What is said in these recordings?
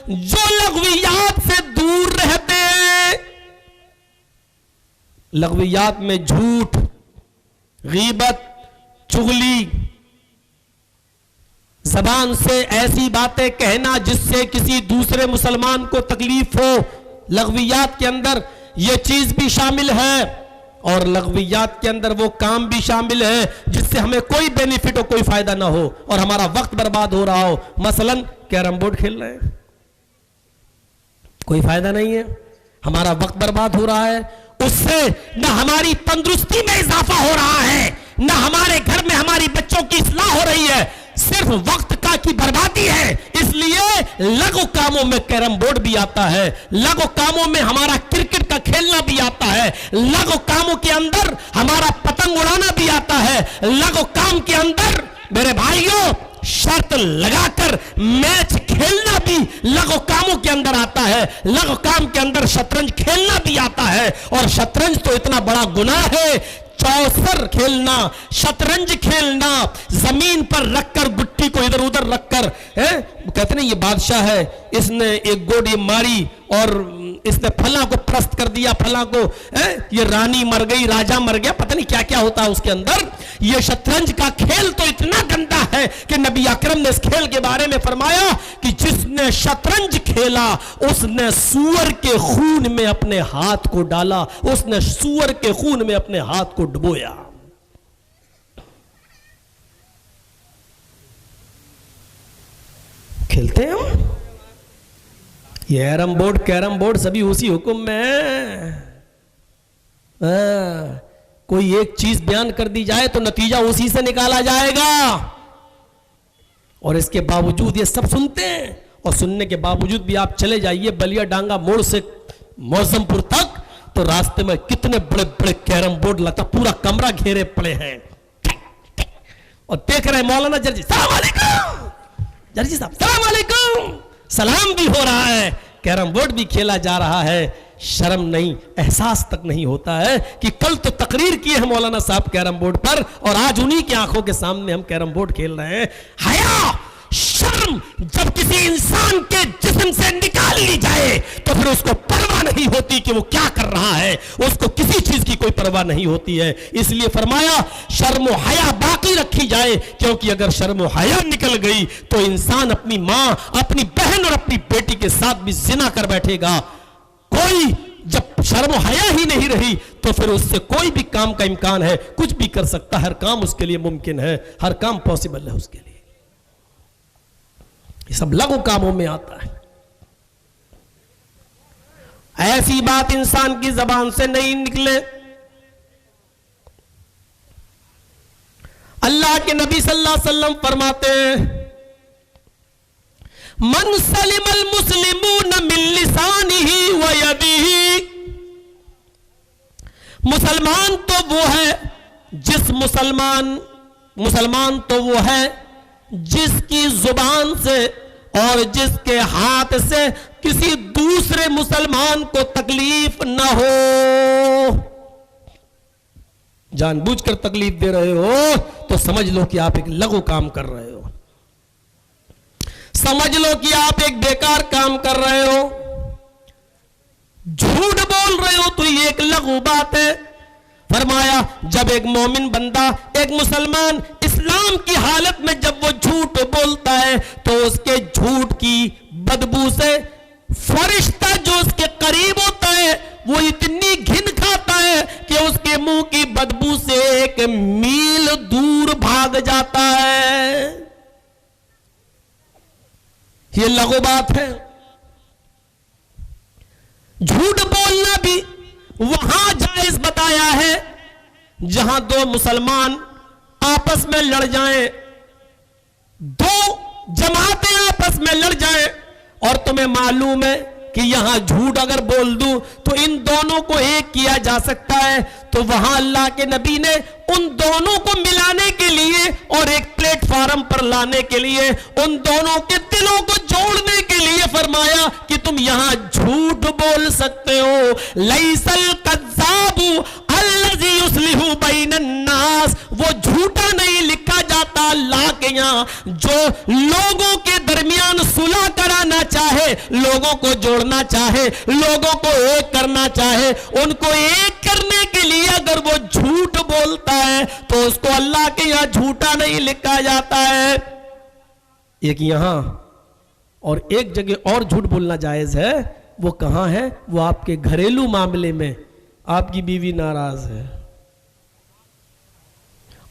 جو لغویات سے دور رہتے ہیں. لغویات میں جھوٹ، غیبت، چغلی، زبان سے ایسی باتیں کہنا جس سے کسی دوسرے مسلمان کو تکلیف ہو، لغویات کے اندر یہ چیز بھی شامل ہے. اور لغویات کے اندر وہ کام بھی شامل ہے جس سے ہمیں کوئی بینیفٹ ہو، کوئی فائدہ نہ ہو اور ہمارا وقت برباد ہو رہا ہو. مثلا کیرم بورڈ کھیل رہے ہیں، کوئی فائدہ نہیں ہے، ہمارا وقت برباد ہو رہا ہے. اس سے نہ ہماری تندرستی میں اضافہ ہو رہا ہے، نہ ہمارے گھر میں ہماری بچوں کی اصلاح ہو رہی ہے، صرف وقت کی بربادی ہے. اس لیے لغو کاموں میں کیرم بورڈ بھی آتا ہے، لغو کاموں میں ہمارا کرکٹ کا کھیلنا بھی آتا ہے، لغو کاموں کے اندر ہمارا پتنگ اڑانا بھی آتا ہے، لغو کام کے اندر میرے بھائیوں شرط لگا کر میچ کھیلنا بھی لغو کاموں کے اندر آتا ہے. لغو کام کے اندر شطرنج کھیلنا بھی آتا ہے. اور شطرنج تو اتنا بڑا گناہ ہے، چوسر کھیلنا، شطرنج کھیلنا، زمین پر رکھ کر گٹی کو ادھر ادھر رکھ کر، کہتے ہیں یہ بادشاہ ہے، اس نے ایک گوڑی ماری اور اس نے پھلاں کو پرست کر دیا، پھلاں کو، یہ رانی مر گئی، راجہ مر گیا، پتہ نہیں کیا کیا ہوتا ہے اس کے اندر. یہ شطرنج کا کھیل تو اتنا گندا ہے کہ نبی اکرم نے اس کھیل کے بارے میں فرمایا کہ جس نے شطرنج کھیلا اس نے سور کے خون میں اپنے ہاتھ کو ڈالا، اس نے سور کے خون میں اپنے ہاتھ کو ڈبویا. کھیلتے ہیں ہم یہ کیرم بورڈ سبھی اسی حکم میں. کوئی ایک چیز بیان کر دی جائے تو نتیجہ اسی سے نکالا جائے گا، اور اس کے باوجود یہ سب سنتے ہیں. اور سننے کے باوجود بھی آپ چلے جائیے بلیا ڈانگا موڑ سے موزم پور تک تو راستے میں کتنے بڑے بڑے کیرم بورڈ لگتا، پورا کمرہ گھیرے پڑے ہیں. اور دیکھ رہے ہیں مولانا جرجی، السلام علیکم جرجی صاحب، السلام علیکم، سلام بھی ہو رہا ہے، کیرم بورڈ بھی کھیلا جا رہا ہے. شرم نہیں، احساس تک نہیں ہوتا ہے کہ کل تو تقریر کیے ہیں مولانا صاحب کیرم بورڈ پر اور آج انہی کی آنکھوں کے سامنے ہم کیرم بورڈ کھیل رہے ہیں. حیا، شرم جب کسی انسان کے جسم سے نکال لی جائے تو پھر اس کو پرواہ نہیں ہوتی کہ وہ کیا کر رہا ہے، اس کو کسی چیز کی کوئی پرواہ نہیں ہوتی ہے. اس لیے فرمایا شرم و حیا باقی رکھی جائے، کیونکہ اگر شرم و حیا نکل گئی تو انسان اپنی ماں، اپنی بہن اور اپنی بیٹی کے ساتھ بھی زنا کر بیٹھے گا. کوئی جب شرم و حیا ہی نہیں رہی تو پھر اس سے کوئی بھی کام کا امکان ہے، کچھ بھی کر سکتا، ہر کام اس کے لیے ممکن ہے، ہر کام پاسبل ہے اس کے لیے. یہ سب لغو کاموں میں آتا ہے. ایسی بات انسان کی زبان سے نہیں نکلے. اللہ کے نبی صلی اللہ علیہ وسلم فرماتے ہیں من سلم المسلمون من لسانہ و یدہ، مسلمان تو وہ ہے جس مسلمان تو وہ ہے جس کی زبان سے اور جس کے ہاتھ سے کسی دوسرے مسلمان کو تکلیف نہ ہو. جان بوجھ کر تکلیف دے رہے ہو تو سمجھ لو کہ آپ ایک لغو کام کر رہے ہو، سمجھ لو کہ آپ ایک بیکار کام کر رہے ہو. جھوٹ بول رہے ہو تو یہ ایک لغو بات ہے. فرمایا جب ایک مومن بندہ، ایک مسلمان اسلام کی حالت میں جب وہ جھوٹ بولتا ہے تو اس کے جھوٹ کی بدبو سے فرشتہ جو اس کے قریب ہوتا ہے وہ اتنی گھن کھاتا ہے کہ اس کے منہ کی بدبو سے 1 میل دور بھاگ جاتا ہے. یہ لغو بات ہے. جھوٹ بولنا بھی وہاں جائز بتایا ہے جہاں 2 مسلمان آپس میں لڑ جائیں، 2 جماعتیں آپس میں لڑ جائیں اور تمہیں معلوم ہے کہ یہاں جھوٹ اگر بول دوں تو ان دونوں کو ایک کیا جا سکتا ہے، تو وہاں اللہ کے نبی نے ان دونوں کو ملانے کے لیے اور ایک پلیٹ فارم پر لانے کے لیے، ان دونوں کے دلوں کو جوڑنے کے لیے فرمایا کہ تم یہاں جھوٹ بول سکتے ہو. لیس الکذاب الذی یصلح بین الناس، وہ جھوٹا نہیں لکھا جاتا اللہ کے یہاں جو لوگوں کے درمیان صلح کرانا چاہتا چاہے، لوگوں کو جوڑنا چاہے، لوگوں کو ایک کرنا چاہے، ان کو ایک کرنے کے لیے اگر وہ جھوٹ بولتا ہے تو اس کو اللہ کے یہاں جھوٹا نہیں لکھا جاتا ہے۔ ایک یہاں اور ایک جگہ اور جھوٹ بولنا جائز ہے، وہ کہاں ہے؟ وہ آپ کے گھریلو معاملے میں آپ کی بیوی ناراض ہے،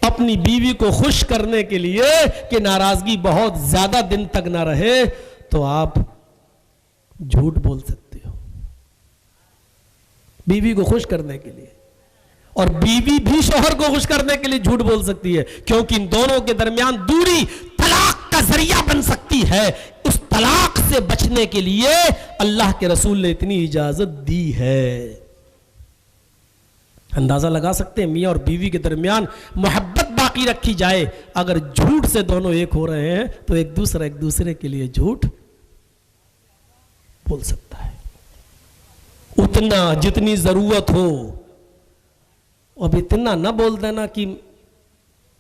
اپنی بیوی کو خوش کرنے کے لیے کہ ناراضگی بہت زیادہ دن تک نہ رہے تو آپ جھوٹ بول سکتے ہو بیوی کو خوش کرنے کے لیے، اور بیوی بھی شوہر کو خوش کرنے کے لیے جھوٹ بول سکتی ہے، کیونکہ ان دونوں کے درمیان دوری طلاق کا ذریعہ بن سکتی ہے۔ اس طلاق سے بچنے کے لیے اللہ کے رسول نے اتنی اجازت دی ہے۔ اندازہ لگا سکتے ہیں میاں اور بیوی کے درمیان محبت باقی رکھی جائے، اگر جھوٹ سے دونوں ایک ہو رہے ہیں تو ایک دوسرے کے لیے جھوٹ بول سکتا ہے، اتنا جتنی ضرورت ہو۔ اب اتنا نہ بول دینا کہ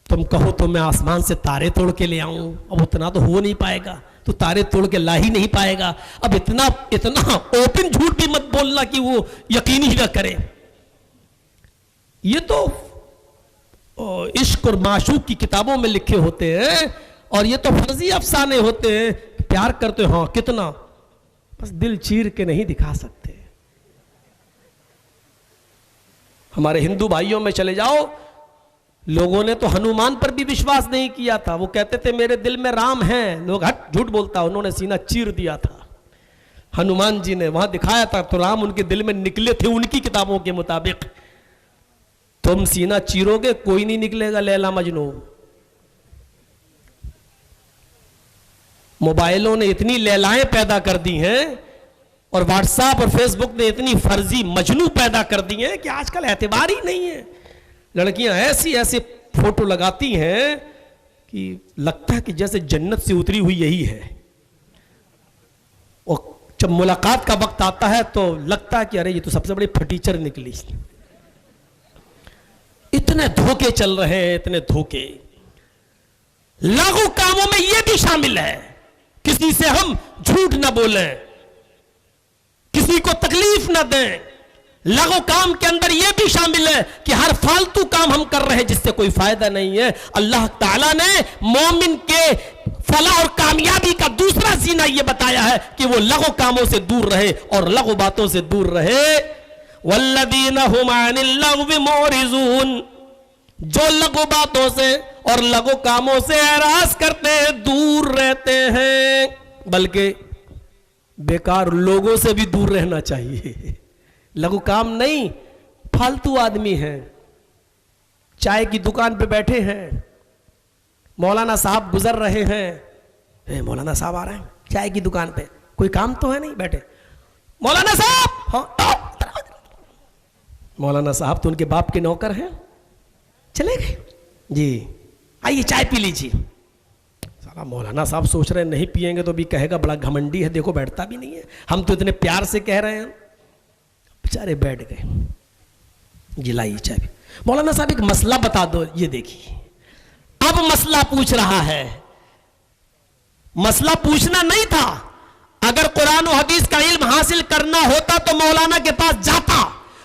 تم کہو تو میں آسمان سے تارے توڑ کے لے آؤں، اب اتنا تو ہو نہیں پائے گا، تو تارے توڑ کے لا ہی نہیں پائے گا۔ اب اتنا اوپن جھوٹ بھی مت بولنا کہ وہ یقین ہی نہ کرے۔ یہ تو عشق اور معشوق کی کتابوں میں لکھے ہوتے ہیں، اور یہ تو فرضی افسانے ہوتے ہیں، پیار کرتے ہاں کتنا، بس دل چیر کے نہیں دکھا سکتے۔ ہمارے ہندو بھائیوں میں چلے جاؤ، لوگوں نے تو ہنومان پر بھی وشواس نہیں کیا تھا، وہ کہتے تھے میرے دل میں رام ہیں، لوگ ہٹ جھوٹ بولتا، انہوں نے سینہ چیر دیا تھا۔ ہنومان جی نے وہاں دکھایا تھا تو رام ان کے دل میں نکلے تھے ان کی کتابوں کے مطابق۔ تم سینہ چیرو گے کوئی نہیں نکلے گا لیلا مجنو۔ موبائلوں نے اتنی لیلائیں پیدا کر دی ہیں، اور واٹس ایپ اور فیس بک نے اتنی فرضی مجنو پیدا کر دی ہیں کہ آج کل اعتبار ہی نہیں ہے۔ لڑکیاں ایسی فوٹو لگاتی ہیں کہ لگتا ہے کہ جیسے جنت سے اتری ہوئی یہی ہے، اور جب ملاقات کا وقت آتا ہے تو لگتا ہے کہ ارے یہ تو سب سے بڑی پھٹیچر نکلی۔ اتنے دھوکے چل رہے ہیں، اتنے دھوکے۔ لاغو کاموں میں یہ بھی شامل ہے، کسی سے ہم جھوٹ نہ بولیں، کسی کو تکلیف نہ دیں۔ لاغو کام کے اندر یہ بھی شامل ہے کہ ہر فالتو کام ہم کر رہے ہیں جس سے کوئی فائدہ نہیں ہے۔ اللہ تعالیٰ نے مومن کے فلاح اور کامیابی کا دوسرا زینہ یہ بتایا ہے کہ وہ لغو کاموں سے دور رہے اور لغو باتوں سے دور رہے۔ والذین هم عن اللغو معرضون، جو لغو باتوں سے اور لغو کاموں سے اعراض کرتے ہیں، دور رہتے ہیں، بلکہ بیکار لوگوں سے بھی دور رہنا چاہیے۔ لغو کام نہیں، فالتو آدمی ہیں، چائے کی دکان پہ بیٹھے ہیں، مولانا صاحب گزر رہے ہیں، مولانا صاحب آ رہے ہیں چائے کی دکان پہ، کوئی کام تو ہے نہیں، بیٹھے مولانا صاحب، ہاں مولانا صاحب تو ان کے باپ کے نوکر ہیں، چلے گئے، جی آئیے چائے پی لیجیے۔ سارا مولانا صاحب سوچ رہے ہیں نہیں پیئیں گے تو بھی کہے گا بڑا گھمنڈی ہے، دیکھو بیٹھتا بھی نہیں ہے، ہم تو اتنے پیار سے کہہ رہے ہیں، بیچارے بیٹھ گئے، جی لائیے چائے پی۔ مولانا صاحب ایک مسئلہ بتا دو، یہ دیکھیے اب مسئلہ پوچھ رہا ہے۔ مسئلہ پوچھنا نہیں تھا، اگر قرآن و حدیث کا علم حاصل کرنا ہوتا تو مولانا کے پاس جاتا،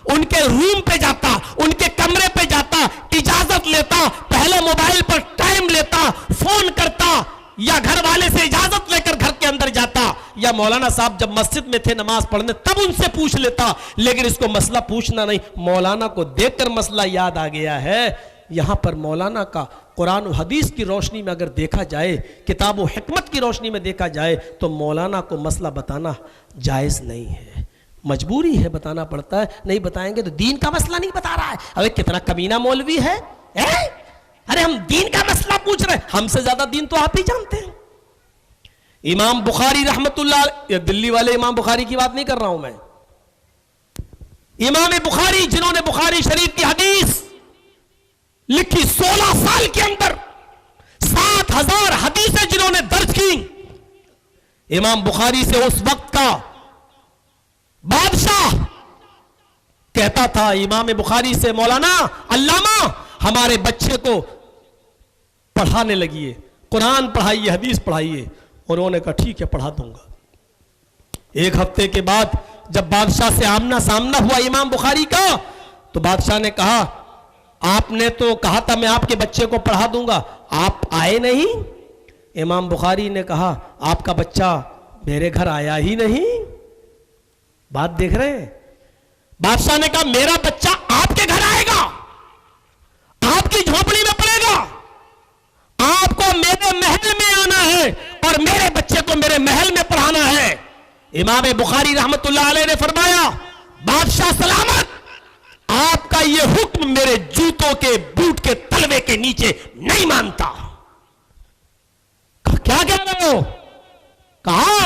ان کے روم پہ جاتا، ان کے کمرے پہ جاتا، اجازت لیتا، پہلے موبائل پر ٹائم لیتا، فون کرتا، یا گھر والے سے اجازت لے کر گھر کے اندر جاتا، یا مولانا صاحب جب مسجد میں تھے نماز پڑھنے تب ان سے پوچھ لیتا، لیکن اس کو مسئلہ پوچھنا نہیں۔ مولانا کو دیکھ کر مسئلہ یاد آ گیا ہے۔ یہاں پر مولانا کا قرآن و حدیث کی روشنی میں اگر دیکھا جائے، کتاب و حکمت کی روشنی میں دیکھا جائے تو مولانا کو مسئلہ بتانا جائز نہیں ہے، مجبوری ہے، بتانا پڑتا ہے، نہیں بتائیں گے تو دین کا مسئلہ نہیں بتا رہا ہے۔ ارے کتنا کمینہ مولوی ہے، ارے ہم دین کا مسئلہ پوچھ رہے ہیں، ہم سے زیادہ دین تو آپ ہی جانتے ہیں۔ امام بخاری رحمت اللہ، یہ دلی والے امام بخاری کی بات نہیں کر رہا ہوں میں، امام بخاری جنہوں نے بخاری شریف کی حدیث لکھی، 16 سال کے اندر 7000 حدیثیں جنہوں نے درج کی، امام بخاری سے اس وقت کا بادشاہ کہتا تھا، امام بخاری سے مولانا علامہ ہمارے بچے کو پڑھانے لگیے، قرآن پڑھائیے، حدیث پڑھائیے، اور انہوں نے کہا ٹھیک ہے پڑھا دوں گا۔ ایک ہفتے کے بعد جب بادشاہ سے آمنا سامنا ہوا امام بخاری کا تو بادشاہ نے کہا آپ نے تو کہا تھا میں آپ کے بچے کو پڑھا دوں گا، آپ آئے نہیں؟ امام بخاری نے کہا آپ کا بچہ میرے گھر آیا ہی نہیں۔ بات دیکھ رہے ہیں؟ بادشاہ نے کہا میرا بچہ آپ کے گھر آئے گا، آپ کی جھونپڑی میں پڑے گا، آپ کو میرے محل میں آنا ہے اور میرے بچے کو میرے محل میں پڑھانا ہے۔ امام بخاری رحمت اللہ علیہ نے فرمایا بادشاہ سلامت، آپ کا یہ حکم میرے جوتوں کے بوٹ کے تلوے کے نیچے نہیں مانتا۔ کیا کہہ رہے ہو؟ کہا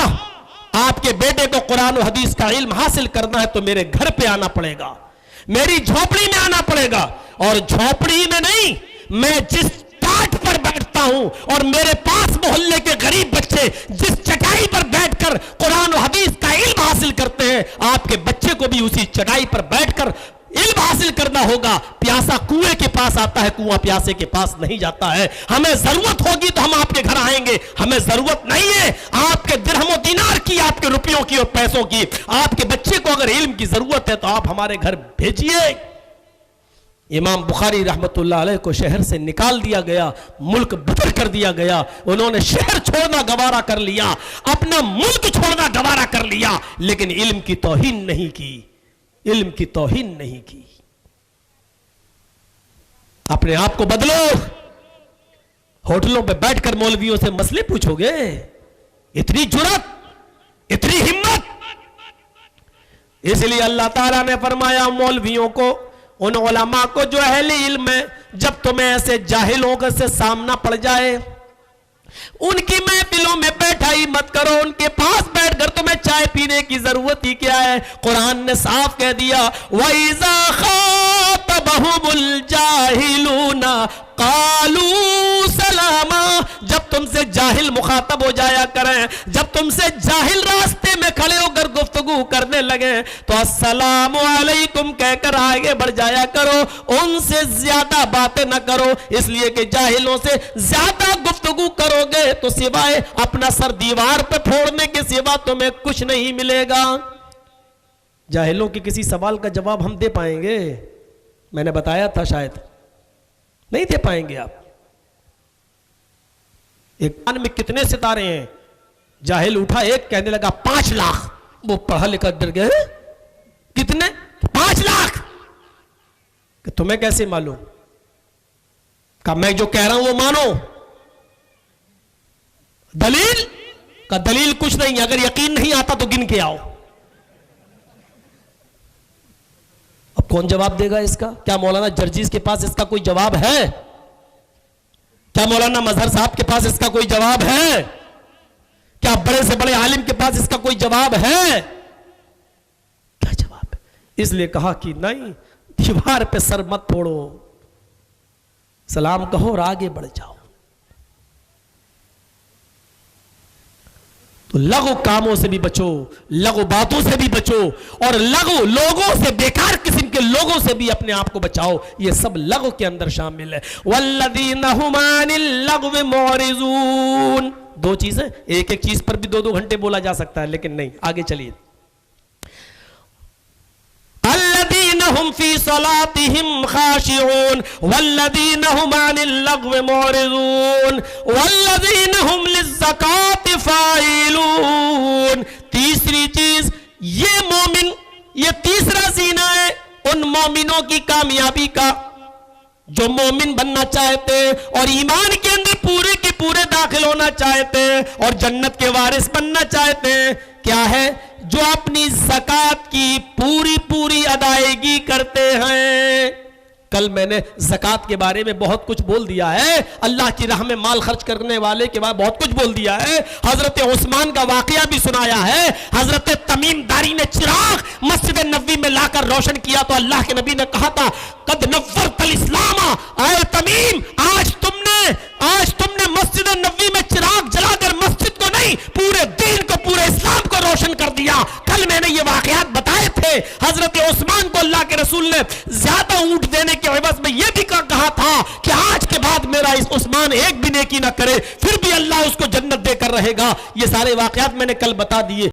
آپ کے بیٹے کو قرآن و حدیث کا علم حاصل کرنا ہے تو میرے گھر پہ آنا پڑے گا، میری جھونپڑی میں آنا پڑے گا، اور جھونپڑی میں نہیں، میں جس ٹاٹ پر بیٹھتا ہوں اور میرے پاس محلے کے غریب بچے جس چٹائی پر بیٹھ کر قرآن و حدیث کا علم حاصل کرتے ہیں، آپ کے بچے کو بھی اسی چٹائی پر بیٹھ کر علم حاصل کرنا ہوگا۔ پیاسا کنویں کے پاس آتا ہے، کنواں پیاسے کے پاس نہیں جاتا ہے۔ ہمیں ضرورت ہوگی تو ہم آپ کے گھر آئیں گے، ہمیں ضرورت نہیں ہے آپ کے درہم و دینار کی، آپ کے روپیوں کی اور پیسوں کی۔ آپ کے بچے کو اگر علم کی ضرورت ہے تو آپ ہمارے گھر بھیجیے۔ امام بخاری رحمت اللہ علیہ کو شہر سے نکال دیا گیا، ملک بدر کر دیا گیا، انہوں نے شہر چھوڑنا گوارا کر لیا، اپنا ملک چھوڑنا گوارا کر لیا، لیکن علم کی توہین نہیں کی، علم کی توہین نہیں کی۔ اپنے آپ کو بدلو۔ ہوٹلوں پہ بیٹھ کر مولویوں سے مسئلے پوچھو گے؟ اتنی جرأت، اتنی ہمت؟ اس لیے اللہ تعالیٰ نے فرمایا مولویوں کو، ان علماء کو جو اہل علم ہے، جب تمہیں ایسے جاہلوں سے سامنا پڑ جائے ان کی محفلوں میں بیٹھا ہی مت کرو، ان کے پاس بیٹھ کر تمہیں چائے پینے کی ضرورت ہی کیا ہے؟ قرآن نے صاف کہہ دیا وَإِذَا خَاطَبَهُمُ الْجَاهِلُونَ قَالُوا سَلَامًا۔ جب تم سے جاہل مخاطب ہو جایا کریں، جب تم سے جاہل راستے میں کھڑے ہو کر گفتگو کرنے لگے تو السلام علیکم کہہ کر آگے بڑھ جایا کرو، ان سے زیادہ باتیں نہ کرو، اس لیے کہ جاہلوں سے زیادہ گفتگو کرو گے تو سوائے اپنا سر دیوار پہ پھوڑنے کے سوا تمہیں کچھ نہیں ملے گا۔ جاہلوں کے کسی سوال کا جواب ہم دے پائیں گے؟ میں نے بتایا تھا شاید نہیں دے پائیں گے آپ۔ ایک کان میں کتنے ستارے ہیں؟ جاہل اٹھا ایک، کہنے لگا 5 لاکھ۔ وہ پڑھا لکھا ڈر گئے، کتنے؟ 5 لاکھ۔ کہ تمہیں کیسے معلوم؟ کہ میں جو کہہ رہا ہوں وہ مانو۔ دلیل؟ کا دلیل کچھ نہیں، اگر یقین نہیں آتا تو گن کے آؤ۔ اب کون جواب دے گا اس کا؟ کیا مولانا جرجیز کے پاس اس کا کوئی جواب ہے؟ کیا مولانا مظہر صاحب کے پاس اس کا کوئی جواب ہے؟ کیا بڑے سے بڑے عالم کے پاس اس کا کوئی جواب ہے؟ کیا جواب ہے؟ اس لیے کہا کہ نہیں، دیوار پہ سر مت پھوڑو، سلام کہو اور آگے بڑھ جاؤ۔ تو لغو کاموں سے بھی بچو، لغو باتوں سے بھی بچو، اور لغو لوگوں سے، بیکار قسم کے لوگوں سے بھی اپنے آپ کو بچاؤ۔ یہ سب لغو کے اندر شامل ہے۔ والذین هم عن اللغو معرضون۔ 2 چیزیں، ایک ایک چیز پر بھی 2 گھنٹے بولا جا سکتا ہے، لیکن نہیں، آگے چلیے۔ الذین هم فی صلاتهم خاشعون والذین هم عن اللغو معرضون والذین هم للزکاة فاعلون۔ تیسری چیز، یہ مومن، یہ تیسرا زینہ ہے ان مومنوں کی کامیابی کا جو مومن بننا چاہتے اور ایمان کے اندر پورے کے پورے داخل ہونا چاہتے اور جنت کے وارث بننا چاہتے ہیں۔ کیا ہے؟ جو اپنی زکوٰۃ کی پوری ادائیگی کرتے ہیں۔ کل میں نے زکوٰۃ کے بارے میں بہت کچھ بول دیا ہے، اللہ کی راہ میں مال خرچ کرنے والے کے بارے میں بہت کچھ بول دیا ہے، حضرت عثمان کا واقعہ بھی سنایا ہے، حضرت تمیم داری نے چراغ مسجد نبوی میں لا کر روشن کیا تو اللہ کے نبی نے کہا تھا قد نورت الاسلام، اے تمیم آج تم نے مسجد نبوی میں چراغ جلا کر مسجد کو نہیں پورے دین کو، پورے اسلام کو روشن کر دیا۔ کل میں نے یہ واقعات بتائے تھے، حضرت عثمان کو اللہ کے رسول نے زیادہ اونٹ دینے کے عوض میں یہ بھی کہا تھا کہ آج کے بعد میرا اس عثمان ایک بھی نیکی نہ کرے، پھر بھی اللہ اس کو جنت دے کر رہے گا۔ یہ سارے واقعات میں نے کل بتا دیے۔